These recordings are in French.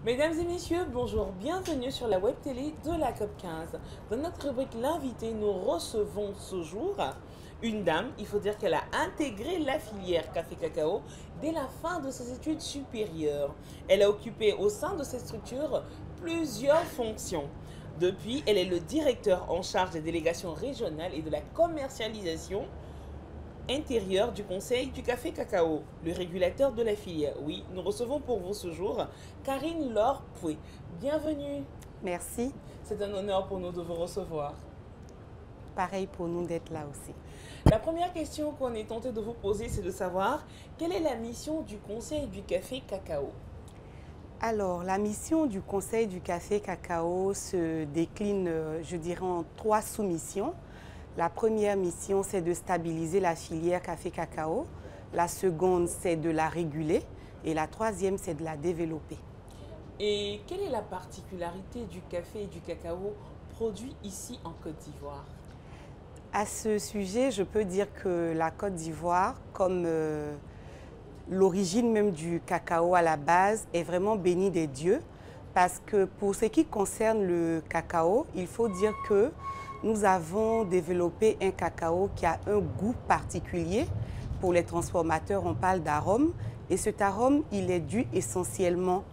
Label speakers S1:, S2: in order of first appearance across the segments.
S1: Mesdames et messieurs, bonjour, bienvenue sur la web télé de la COP15. Dans notre rubrique L'invité, nous recevons ce jour une dame. Il faut dire qu'elle a intégré la filière café-cacao dès la fin de ses études supérieures. Elle a occupé au sein de cette structure plusieurs fonctions. Depuis, elle est le directeur en charge des délégations régionales et de la commercialisation intérieur du Conseil du café cacao, le régulateur de la filière. Oui, nous recevons pour vous ce jour Karine Laure Pouet. Bienvenue.
S2: Merci.
S1: C'est un honneur pour nous de vous recevoir.
S2: Pareil pour nous d'être là aussi.
S1: La première question qu'on est tenté de vous poser, c'est de savoir quelle est la mission du Conseil du café cacao.
S2: Alors, la mission du Conseil du café cacao se décline, je dirais, en 3 sous-missions. La première mission, c'est de stabiliser la filière café-cacao. La seconde, c'est de la réguler. Et la troisième, c'est de la développer.
S1: Et quelle est la particularité du café et du cacao produits ici en Côte d'Ivoire?
S2: À ce sujet, je peux dire que la Côte d'Ivoire, comme l'origine même du cacao à la base, est vraiment bénie des dieux. Parce que pour ce qui concerne le cacao, il faut dire que nous avons développé un cacao qui a un goût particulier. Pour les transformateurs, on parle d'arôme. Et cet arôme, il est dû essentiellement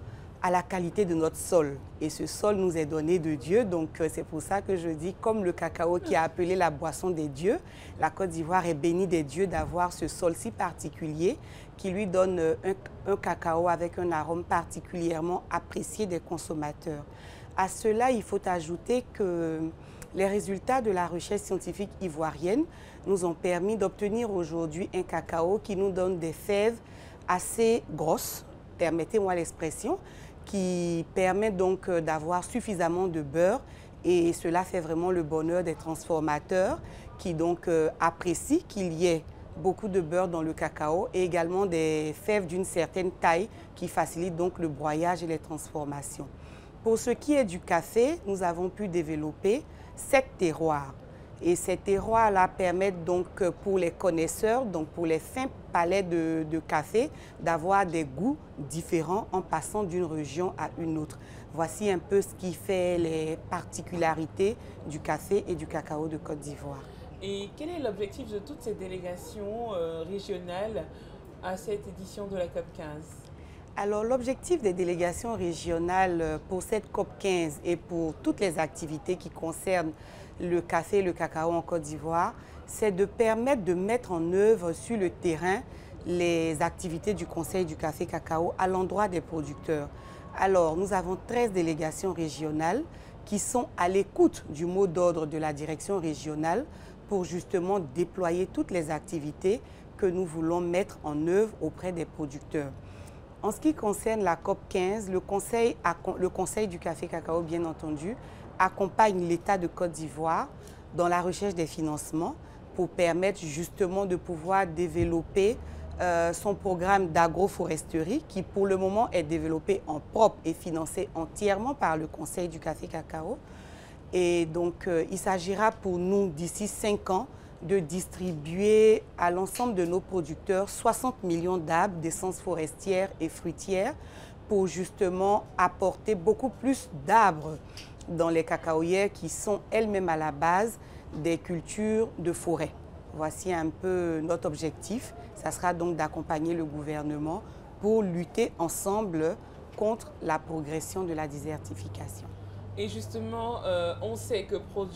S2: à la qualité de notre sol. Et ce sol nous est donné de Dieu. Donc c'est pour ça que je dis, comme le cacao qui a appelé la boisson des dieux, la Côte d'Ivoire est bénie des dieux d'avoir ce sol si particulier qui lui donne un cacao avec un arôme particulièrement apprécié des consommateurs. À cela, il faut ajouter que les résultats de la recherche scientifique ivoirienne nous ont permis d'obtenir aujourd'hui un cacao qui nous donne des fèves assez grosses, permettez-moi l'expression, qui permet donc d'avoir suffisamment de beurre et cela fait vraiment le bonheur des transformateurs qui donc apprécient qu'il y ait beaucoup de beurre dans le cacao et également des fèves d'une certaine taille qui facilitent donc le broyage et les transformations. Pour ce qui est du café, nous avons pu développer 7 terroirs. Et ces terroirs-là permettent donc pour les connaisseurs, donc pour les fins palais de café, d'avoir des goûts différents en passant d'une région à une autre. Voici un peu ce qui fait les particularités du café et du cacao de Côte d'Ivoire.
S1: Et quel est l'objectif de toutes ces délégations régionales à cette édition de la COP15?
S2: Alors, l'objectif des délégations régionales pour cette COP15 et pour toutes les activités qui concernent le café et le cacao en Côte d'Ivoire, c'est de permettre de mettre en œuvre sur le terrain les activités du Conseil du café cacao à l'endroit des producteurs. Alors, nous avons 13 délégations régionales qui sont à l'écoute du mot d'ordre de la direction régionale pour justement déployer toutes les activités que nous voulons mettre en œuvre auprès des producteurs. En ce qui concerne la COP15, le Conseil du café cacao, bien entendu, accompagne l'État de Côte d'Ivoire dans la recherche des financements pour permettre justement de pouvoir développer son programme d'agroforesterie qui pour le moment est développé en propre et financé entièrement par le Conseil du café cacao. Et donc il s'agira pour nous d'ici 5 ans de distribuer à l'ensemble de nos producteurs 60 millions d'arbres d'essence forestière et fruitière pour justement apporter beaucoup plus d'arbres dans les cacaoyères qui sont elles-mêmes à la base des cultures de forêt. Voici un peu notre objectif. Ça sera donc d'accompagner le gouvernement pour lutter ensemble contre la progression de la désertification.
S1: Et justement, on sait que pour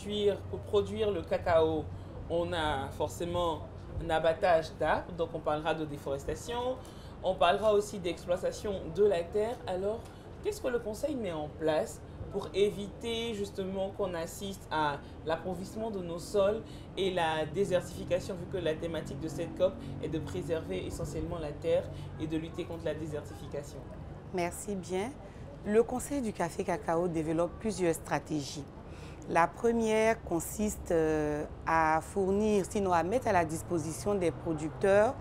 S1: produire le cacao, on a forcément un abattage d'arbres, donc on parlera de déforestation, on parlera aussi d'exploitation de la terre. Alors, qu'est-ce que le Conseil met en place pour éviter justement qu'on assiste à l'appauvrissement de nos sols et la désertification, vu que la thématique de cette COP est de préserver essentiellement la terre et de lutter contre la désertification?
S2: Merci bien. Le Conseil du café cacao développe plusieurs stratégies. La première consiste à fournir, sinon à mettre à la disposition des producteurs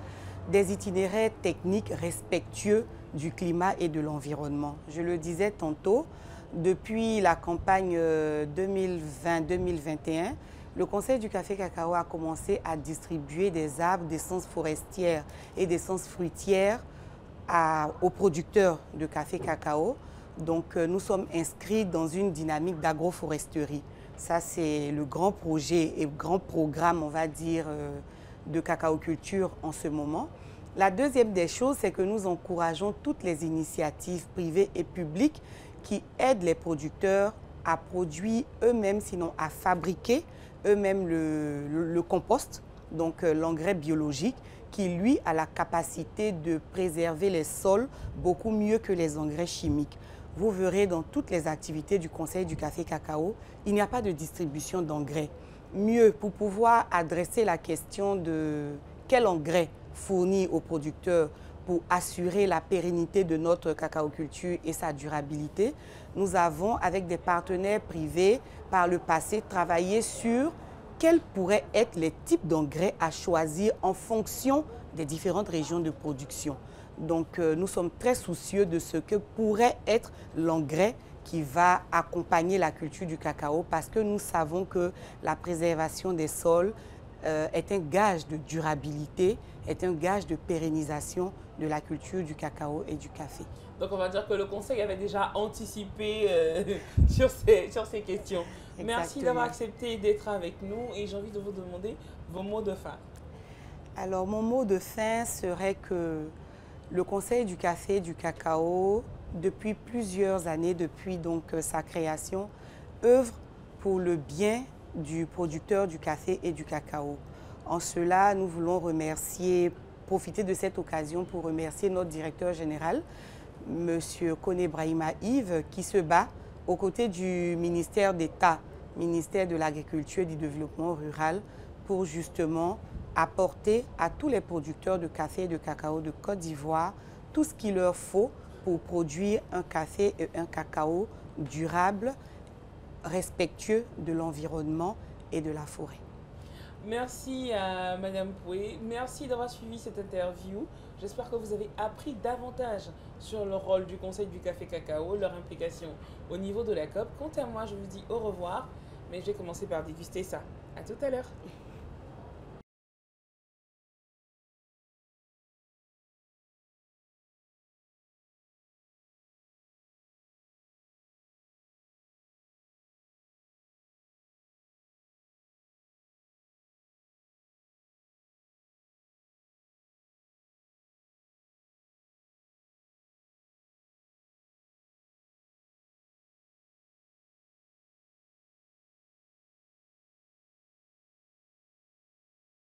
S2: des itinéraires techniques respectueux du climat et de l'environnement. Je le disais tantôt, depuis la campagne 2020-2021, Le Conseil du café cacao a commencé à distribuer des arbres d'essence forestière et d'essence fruitière aux producteurs de café cacao. Donc, nous sommes inscrits dans une dynamique d'agroforesterie. Ça, c'est le grand projet et grand programme, on va dire, de cacaoculture en ce moment. La deuxième des choses, c'est que nous encourageons toutes les initiatives privées et publiques qui aident les producteurs à produire eux-mêmes, sinon à fabriquer eux-mêmes le compost, donc l'engrais biologique, qui lui a la capacité de préserver les sols beaucoup mieux que les engrais chimiques. Vous verrez dans toutes les activités du Conseil du café cacao, il n'y a pas de distribution d'engrais. Mieux, pour pouvoir adresser la question de quel engrais fournir aux producteurs pour assurer la pérennité de notre cacaoculture et sa durabilité, nous avons, avec des partenaires privés, par le passé, travaillé sur quels pourraient être les types d'engrais à choisir en fonction des différentes régions de production. Donc, nous sommes très soucieux de ce que pourrait être l'engrais qui va accompagner la culture du cacao parce que nous savons que la préservation des sols est un gage de durabilité, est un gage de pérennisation de la culture du cacao et du café.
S1: Donc on va dire que le Conseil avait déjà anticipé sur ces questions.
S2: Exactement.
S1: Merci d'avoir accepté d'être avec nous et j'ai envie de vous demander vos mots de fin.
S2: Alors mon mot de fin serait que le Conseil du café et du cacao, depuis plusieurs années, depuis donc sa création, œuvre pour le bien du producteur du café et du cacao. En cela, nous voulons profiter de cette occasion pour remercier notre directeur général, M. Kone Brahima Yves, qui se bat aux côtés du ministère d'État, ministère de l'Agriculture et du Développement rural, pour justement apporter à tous les producteurs de café et de cacao de Côte d'Ivoire tout ce qu'il leur faut pour produire un café et un cacao durable, respectueux de l'environnement et de la forêt.
S1: Merci à Madame Poué, merci d'avoir suivi cette interview. J'espère que vous avez appris davantage sur le rôle du Conseil du café cacao, leur implication au niveau de la COP. Quant à moi, je vous dis au revoir, mais je vais commencer par déguster ça. À tout à l'heure.